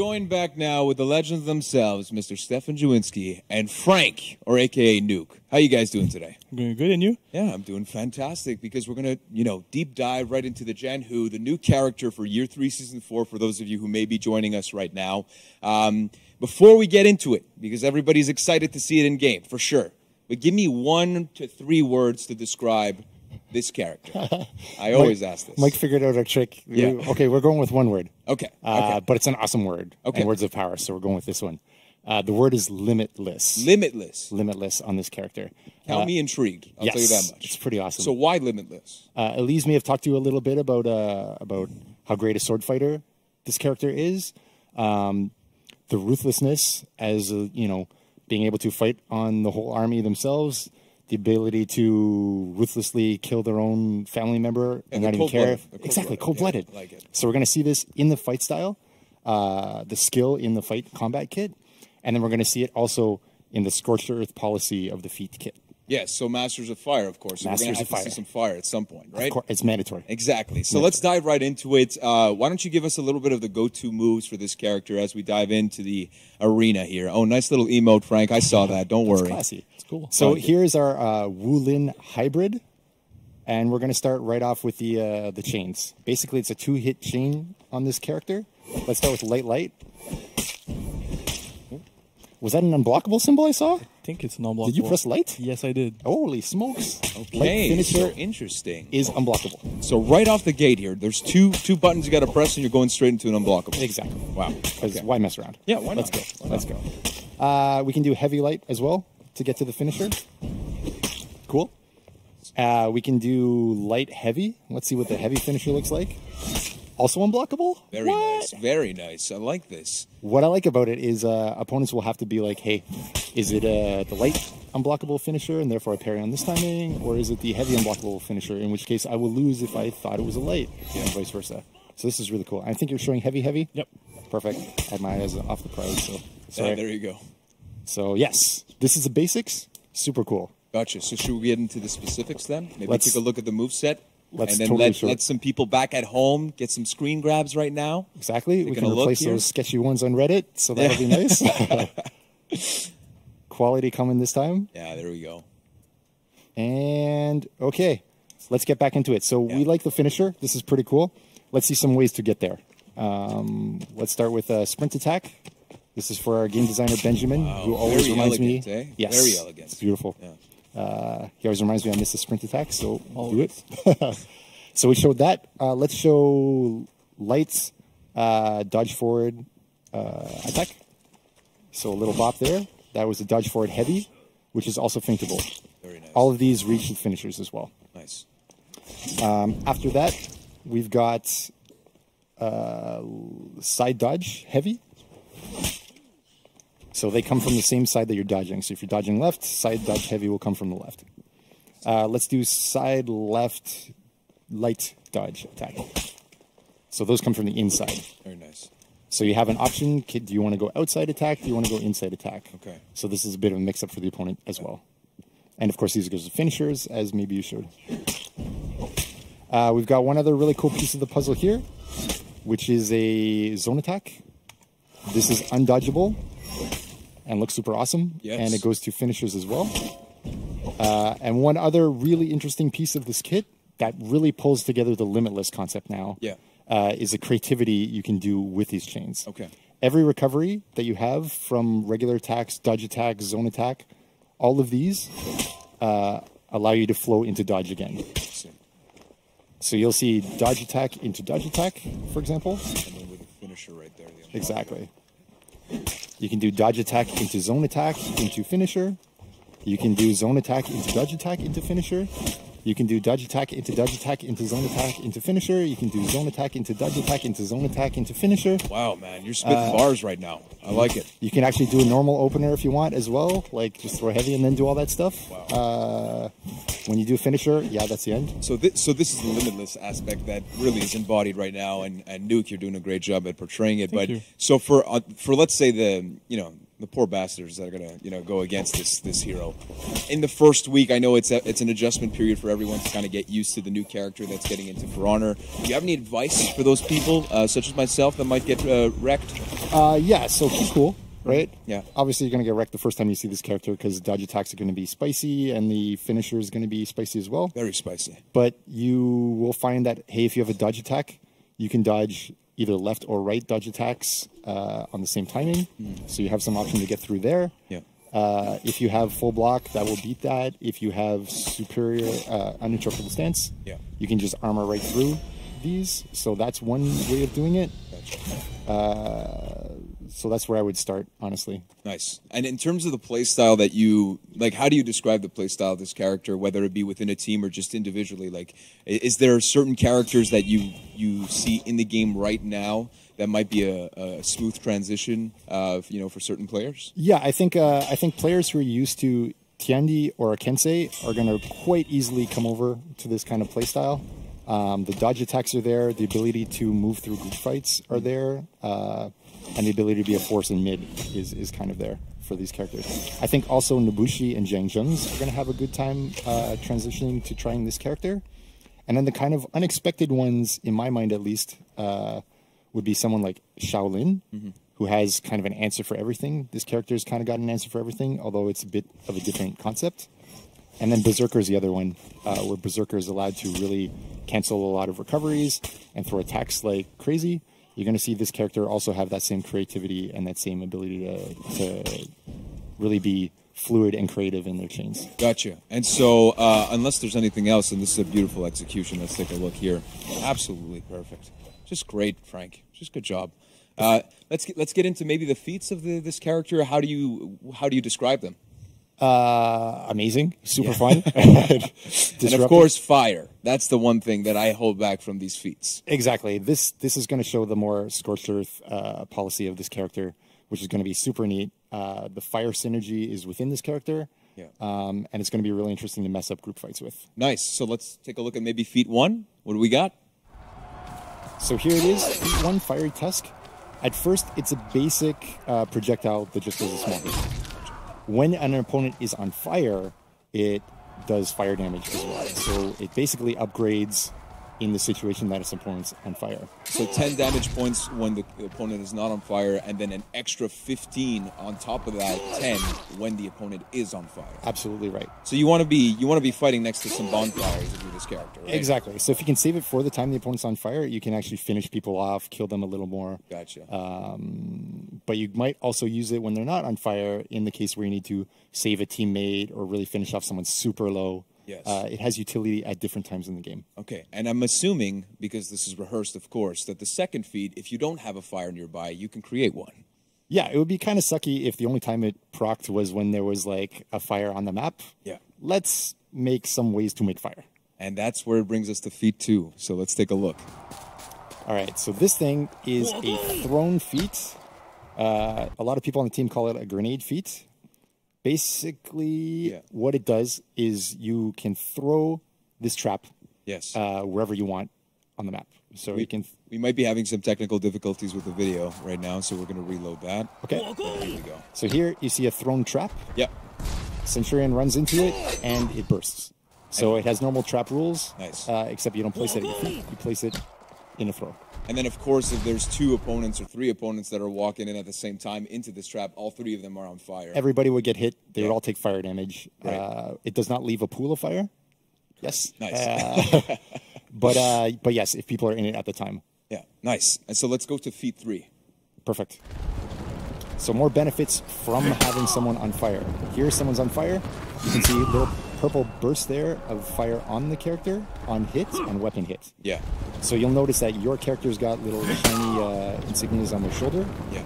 joined back now with the legends themselves, Mr. Stefan Jawinski and Frank, or a.k.a. Nuke. How you guys doing today? Doing good, and you? Yeah, I'm doing fantastic because we're going to, deep dive right into the Gen Who, the new character for Year 3, Season 4, for those of you who may be joining us right now. Before we get into it, because everybody's excited to see it in game, for sure, but give me 1 to 3 words to describe this character. I always ask this. Mike figured out our trick. Yeah. Okay, we're going with one word. Okay. But it's an awesome word. Okay. And words of power, so we're going with this one. The word is limitless. Limitless. Limitless on this character. Count me intrigued. I'll tell you that much. It's pretty awesome. So why limitless? Elise may have talked to you a little bit about how great a sword fighter this character is. The ruthlessness as, being able to fight on the whole army themselves. The ability to ruthlessly kill their own family member and not even care. Exactly, cold-blooded. Yeah, like it. So we're going to see this in the fight style, the skill in the fight combat kit, and then we're going to see it also in the Scorched Earth policy of the feat kit. Yes, so Masters of Fire, of course. So we're going to have to see some fire at some point, right? Of course, it's mandatory. Exactly. So let's dive right into it. Why don't you give us a little bit of the go-to moves for this character as we dive into the arena here? Oh, nice little emote, Frank. I saw that. Don't worry. It's classy. It's cool. So here's our Wulin hybrid, and we're going to start right off with the chains. Basically, it's a 2-hit chain on this character. Let's start with light. Was that an unblockable symbol I saw? I think it's non-blockable. Did you press light? Yes, I did. Holy smokes. Okay, Light finisher so interesting. is unblockable. So right off the gate here, there's two buttons you got to press and you're going straight into an unblockable. Exactly. Wow. Because why mess around? Yeah, why not? Let's go. We can do heavy light as well to get to the finisher. Cool. We can do light heavy. Let's see what the heavy finisher looks like. Also unblockable? Very nice. Very nice. I like this. What I like about it is opponents will have to be like, hey, is it the light unblockable finisher and therefore I parry on this timing, or is it the heavy unblockable finisher, in which case I will lose if I thought it was a light, and vice versa. So this is really cool. I think you're showing heavy? Yep. Perfect. I had my eyes off the prize, so sorry. Yeah, there you go. So yes, this is the basics. Super cool. Gotcha. So should we get into the specifics then? Maybe Let's- take a look at the moveset? Let's and then totally let some people back at home get some screen grabs right now. Exactly. We can Taking a look replace here. those sketchy ones on Reddit, so that'll be nice. Quality coming this time. Yeah, there we go. And okay, let's get back into it. So we like the finisher. This is pretty cool. Let's see some ways to get there. Let's start with a sprint attack. This is for our game designer Benjamin, who always Very reminds elegant, me. eh? Yes, Very elegant. It's beautiful. Yeah. He always reminds me I missed the sprint attack, so do it. So we showed that. Let's show lights, dodge forward attack. So a little bop there. That was a dodge forward heavy, which is also feintable. Very nice. All of these reach the finishers as well. Nice. After that, we've got side dodge heavy. So they come from the same side that you're dodging. So if you're dodging left, side dodge heavy will come from the left. Let's do side left light dodge attack. So those come from the inside. Very nice. So you have an option. Do you want to go outside attack? Do you want to go inside attack? Okay. So this is a bit of a mix-up for the opponent as well. And of course, these are the finishers, as maybe you showed. We've got one other really cool piece of the puzzle here, which is a zone attack. This is undodgeable and looks super awesome. Yes. And it goes to finishers as well. And one other really interesting piece of this kit that really pulls together the limitless concept now is the creativity you can do with these chains. Okay. Every recovery that you have from regular attacks, dodge attack, zone attack, all of these allow you to flow into dodge again. So you'll see dodge attack into dodge attack, for example. And then with the finisher right there. Exactly. You can do dodge attack into zone attack into finisher. You can do zone attack into dodge attack into finisher. You can do dodge attack into dodge attack into zone attack into finisher. You can do zone attack into dodge attack into zone attack into finisher. Wow, man, you're spitting bars right now. I like it. You can actually do a normal opener if you want as well, like just throw heavy and then do all that stuff. Wow. When you do finisher, yeah, that's the end. So this is the limitless aspect that really is embodied right now, and Nuke, you're doing a great job at portraying it. Thank you. So for let's say The poor bastards that are gonna, go against this hero. In the first week, I know it's an adjustment period for everyone to kind of get used to the new character that's getting into For Honor. Do you have any advice for those people, such as myself, that might get wrecked? Yeah. So keep cool, right? Yeah. Obviously, you're gonna get wrecked the first time you see this character because dodge attacks are gonna be spicy and the finisher is gonna be spicy as well. Very spicy. But you will find that hey, if you have a dodge attack, you can dodge either left or right dodge attacks on the same timing. So you have some option to get through there. Yeah. If you have full block, that will beat that. If you have superior uninterruptible stance, Yeah. you can just armor right through these. So that's one way of doing it. Gotcha. So that's where I would start, honestly. Nice. And in terms of the play style that you like, how do you describe the play style of this character, whether it be within a team or just individually? Like, is there certain characters that you see in the game right now that might be a smooth transition, for certain players? Yeah, I think players who are used to Tiandi or a Kensei are going to quite easily come over to this kind of play style. The dodge attacks are there, the ability to move through group fights are there, and the ability to be a force in mid is kind of there for these characters. I think also Nobushi and Zhang Zheng's are going to have a good time transitioning to trying this character. And then the kind of unexpected ones, in my mind at least, would be someone like Shaolin, who has kind of an answer for everything. This character's kind of got an answer for everything, although it's a bit of a different concept. And then Berserker's the other one, where Berserker is allowed to really cancel a lot of recoveries and throw attacks like crazy. You're going to see this character also have that same creativity and that same ability to really be fluid and creative in their chains. Gotcha. And so, unless there's anything else, and this is a beautiful execution, let's take a look here. Absolutely perfect. Just great, Frank. Just good job. Let's get into maybe the feats of this character. How do you describe them? Amazing, super fun. And of course, fire. That's the one thing that I hold back from these feats. Exactly. This is going to show the more scorched earth policy of this character, which is going to be super neat. The fire synergy is within this character, and it's going to be really interesting to mess up group fights with. Nice. So let's take a look at maybe feat 1. What do we got? So here it is, feat 1, Fiery Tusk. At first, it's a basic projectile that just does a small hit. When an opponent is on fire, it does fire damage as well. So it basically upgrades in the situation that its opponent's on fire. So 10 damage points when the opponent is not on fire, and then an extra 15 on top of that 10 when the opponent is on fire. Absolutely right. So you want to be fighting next to some bonfires if you're this character, right? Exactly. So if you can save it for the time the opponent's on fire, you can actually finish people off, kill them a little more. Gotcha. But you might also use it when they're not on fire in the case where you need to save a teammate or really finish off someone super low. Yes. It has utility at different times in the game. Okay, and I'm assuming, because this is rehearsed, of course, that the second feat, if you don't have a fire nearby, you can create one. Yeah, it would be kind of sucky if the only time it procced was when there was like a fire on the map. Yeah. Let's make some ways to make fire. And that's where it brings us to feat 2. So let's take a look. All right, so this thing is a thrown feat. A lot of people on the team call it a grenade feat. Basically, what it does is you can throw this trap wherever you want on the map. So we might be having some technical difficulties with the video right now, so we're going to reload that. Okay. There we go. So here you see a thrown trap. Yep. Centurion runs into it, and it bursts. So it has normal trap rules, nice. Except you don't place it at your feet. You place it in a throw. And then, of course, if there's 2 opponents or 3 opponents that are walking in at the same time into this trap, all 3 of them are on fire. Everybody would get hit. They would all take fire damage. Right. It does not leave a pool of fire. Yes. Nice. But yes, if people are in it at the time. Yeah, nice. And so let's go to feat 3. Perfect. So more benefits from having someone on fire. Here, someone's on fire. You can see little purple bursts there of fire on the character, on hit, and weapon hit. Yeah. So you'll notice that your character's got little shiny insignias on their shoulder. Yeah.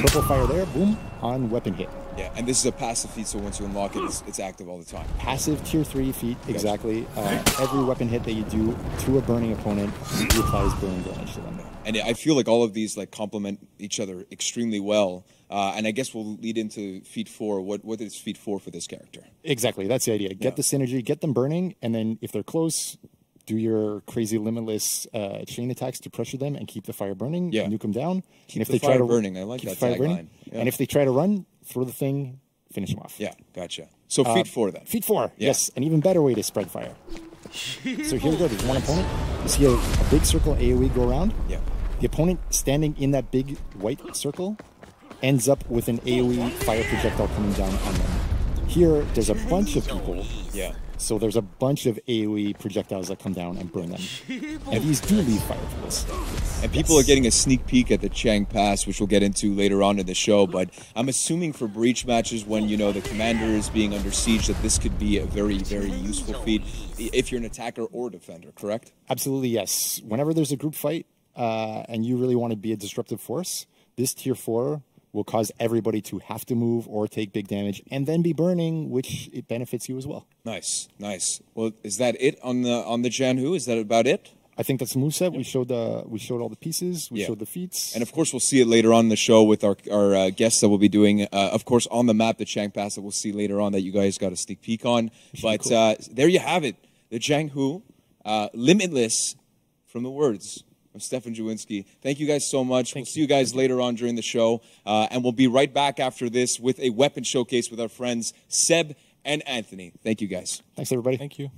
Purple fire there, boom, on weapon hit. Yeah, and this is a passive feat, so once you unlock it, it's active all the time. Passive tier 3 feat, exactly. Every weapon hit that you do to a burning opponent, you applies burning damage to them. And I feel like all of these like complement each other extremely well. And I guess we'll lead into feat 4. What is feat 4 for this character? Exactly, that's the idea. Get the synergy, get them burning, and then if they're close, do your crazy limitless chain attacks to pressure them and keep the fire burning. Yeah. Nuke them down. Keep the fire burning. I like that tagline. Yeah. And if they try to run, throw the thing, finish him off. Yeah, gotcha. So feat 4 then. Feat 4, Yeah. yes, an even better way to spread fire. So here we go. There's one opponent. You see a big circle AoE go around. Yeah. The opponent standing in that big white circle ends up with an AoE fire projectile coming down on them. Here, there's a bunch of people. Yeah. So there's a bunch of AoE projectiles that come down and burn them. And these do leave fire pools. And people are getting a sneak peek at the Chang Pass, which we'll get into later on in the show. But I'm assuming for breach matches, when the commander is being under siege, that this could be a very, very useful feat if you're an attacker or defender. Correct? Absolutely, yes. Whenever there's a group fight and you really want to be a disruptive force, this tier 4 will cause everybody to have to move or take big damage and then be burning, which it benefits you as well. Nice, nice. Well, is that it on the Janhu? Is that about it? I think that's the moveset. We showed all the pieces. We Yeah. showed the feats. And of course, we'll see it later on in the show with our guests that we'll be doing, of course, on the map, the Chang Pass that we'll see later on that you guys got a sneak peek on. But there you have it, the Janhu, Limitless, from the words of Stefan Jawinski. Thank you guys so much. We'll see you guys later on during the show. And we'll be right back after this with a weapon showcase with our friends Seb and Anthony. Thank you guys. Thanks, everybody. Thank you.